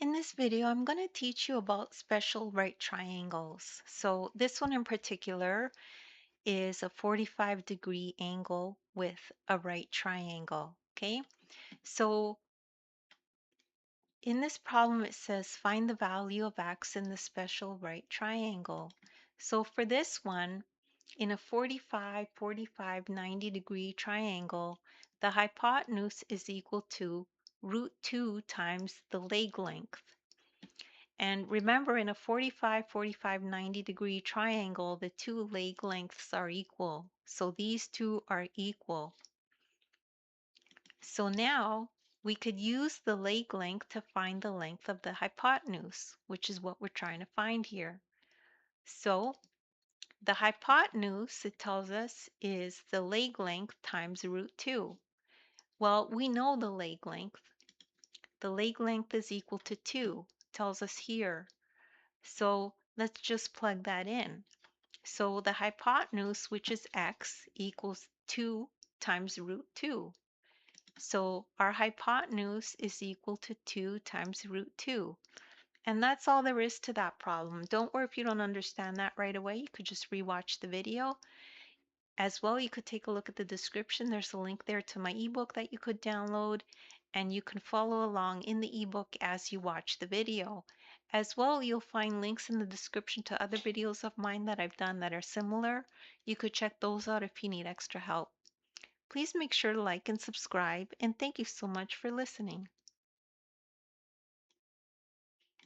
In this video, I'm going to teach you about special right triangles. So this one in particular is a 45-degree angle with a right triangle, okay? So in this problem, it says find the value of x in the special right triangle. So for this one, in a 45, 45, 90-degree triangle, the hypotenuse is equal to root 2 times the leg length. And remember, in a 45, 45, 90-degree triangle, the two leg lengths are equal. So these two are equal. So now we could use the leg length to find the length of the hypotenuse, which is what we're trying to find here. So the hypotenuse, it tells us, is the leg length times root 2. Well, we know the leg length. The leg length is equal to 2, tells us here. So let's just plug that in. So the hypotenuse, which is x, equals 2 times root 2. So our hypotenuse is equal to 2 times root 2. And that's all there is to that problem. Don't worry if you don't understand that right away. You could just rewatch the video. As well, you could take a look at the description. There's a link there to my ebook that you could download, and you can follow along in the ebook as you watch the video. As well, you'll find links in the description to other videos of mine that I've done that are similar. You could check those out if you need extra help. Please make sure to like and subscribe, and thank you so much for listening.